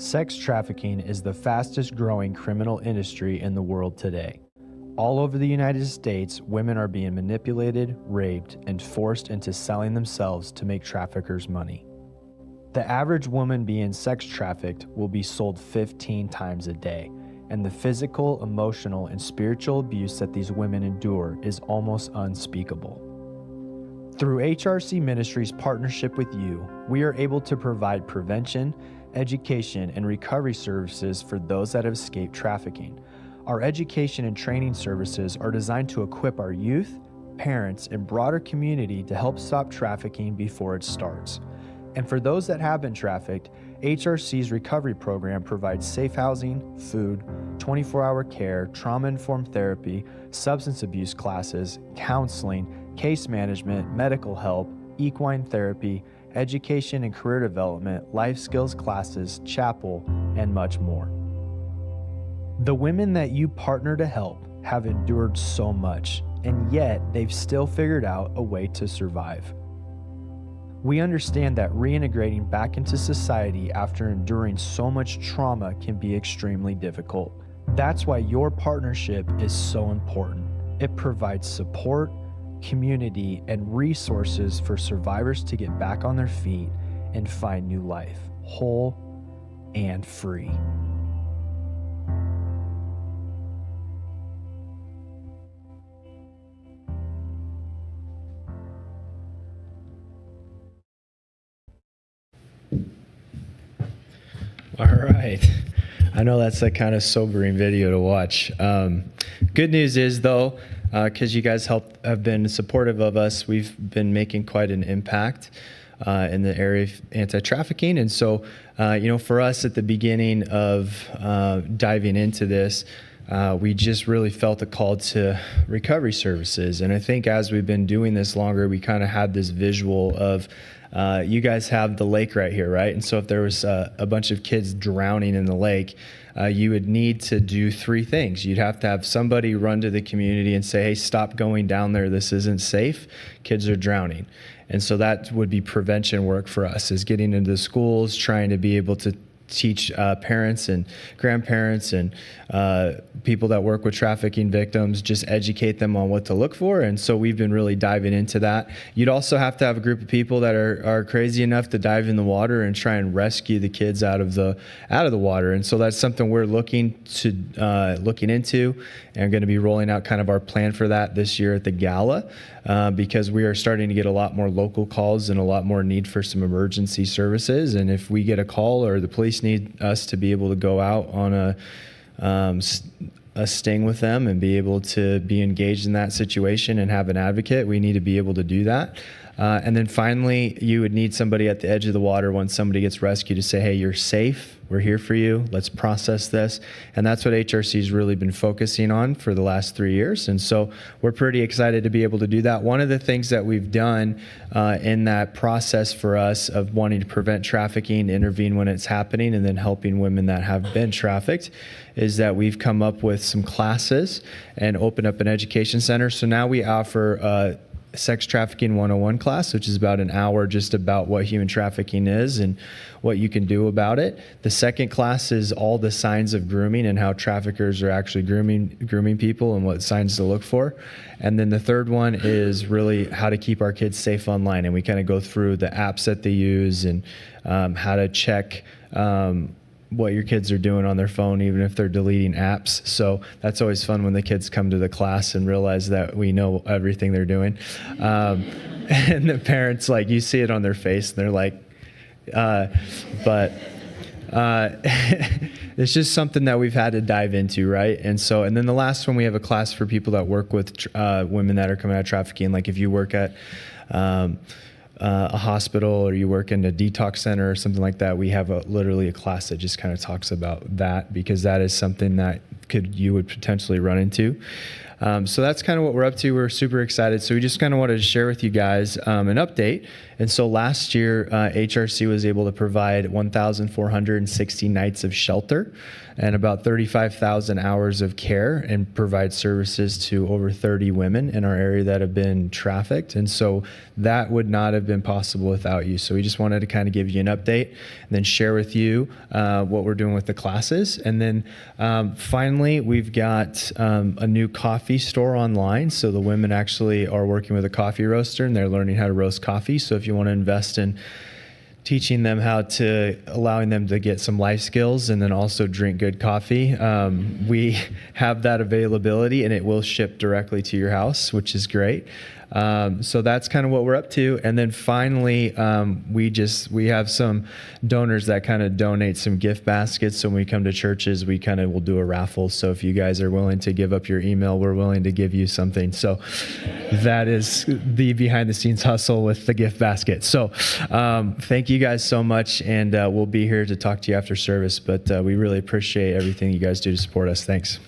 Sex trafficking is the fastest growing criminal industry in the world today. All over the United States, women are being manipulated, raped, and forced into selling themselves to make traffickers money. The average woman being sex trafficked will be sold 15 times a day, and the physical, emotional, and spiritual abuse that these women endure is almost unspeakable. Through HRC Ministries' partnership with you, we are able to provide prevention, education, and recovery services for those that have escaped trafficking. Our education and training services are designed to equip our youth, parents, and broader community to help stop trafficking before it starts. And for those that have been trafficked, HRC's recovery program provides safe housing, food, 24-hour care, trauma-informed therapy, substance abuse classes, counseling, case management, medical help, equine therapy, education and career development, life skills classes, chapel, and much more. The women that you partner to help have endured so much, and yet they've still figured out a way to survive. We understand that reintegrating back into society after enduring so much trauma can be extremely difficult. That's why your partnership is so important. It provides support, community, and resources for survivors to get back on their feet and find new life, whole and free. All right. I know that's a kind of sobering video to watch. Good news is, though, because you guys have been supportive of us, we've been making quite an impact in the area of anti-trafficking. And so, for us at the beginning of diving into this, we just really felt a call to recovery services. And I think as we've been doing this longer, we kind of had this visual of you guys have the lake right here, right? And so if there was a bunch of kids drowning in the lake, you would need to do three things. You'd have to have somebody run to the community and say, hey, stop going down there. This isn't safe. Kids are drowning. And so that would be prevention work for us, is getting into the schools, trying to be able to teach parents and grandparents and people that work with trafficking victims, just educate them on what to look for. And so we've been really diving into that. You'd also have to have a group of people that are crazy enough to dive in the water and try and rescue the kids out of the water. And so that's something we're looking into, and going to be rolling out kind of our plan for that this year at the gala, because we are starting to get a lot more local calls and a lot more need for some emergency services. And if we get a call or the police need us to be able to go out on a sting with them and be able to be engaged in that situation and have an advocate, we need to be able to do that. And then finally, you would need somebody at the edge of the water when somebody gets rescued to say, hey, you're safe. We're here for you. Let's process this. And that's what HRC has really been focusing on for the last 3 years. And so we're pretty excited to be able to do that. One of the things that we've done in that process for us of wanting to prevent trafficking, intervene when it's happening, and then helping women that have been trafficked, is that we've come up with some classes and opened up an education center. So now we offer Sex Trafficking 101 class, which is about an hour just about what human trafficking is and what you can do about it. The second class is all the signs of grooming and how traffickers are actually grooming people and what signs to look for. And then the third one is really how to keep our kids safe online. And we kind of go through the apps that they use and how to check what your kids are doing on their phone, even if they're deleting apps. So that's always fun when the kids come to the class and realize that we know everything they're doing. And the parents, like, you see it on their face, and they're like, it's just something that we've had to dive into, right? And then the last one, we have a class for people that work with women that are coming out of trafficking. Like if you work at a hospital or you work in a detox center or something like that, we have literally a class that just kind of talks about that, because that is something that you would potentially run into. So that's kind of what we're up to. We're super excited. So we just kind of wanted to share with you guys an update And so last year, HRC was able to provide 1,460 nights of shelter and about 35,000 hours of care and provide services to over 30 women in our area that have been trafficked. And so that would not have been possible without you. So we just wanted to kind of give you an update and then share with you what we're doing with the classes. And then finally, we've got a new coffee store online. So the women actually are working with a coffee roaster and they're learning how to roast coffee. So if you want to invest in teaching them allowing them to get some life skills and then also drink good coffee, we have that availability and it will ship directly to your house, which is great. So that's kind of what we're up to. And then finally, we have some donors that kind of donate some gift baskets. So when we come to churches, we kind of will do a raffle. So if you guys are willing to give up your email, we're willing to give you something. So that is the behind the scenes hustle with the gift basket. So thank you guys so much. And we'll be here to talk to you after service, but we really appreciate everything you guys do to support us. Thanks.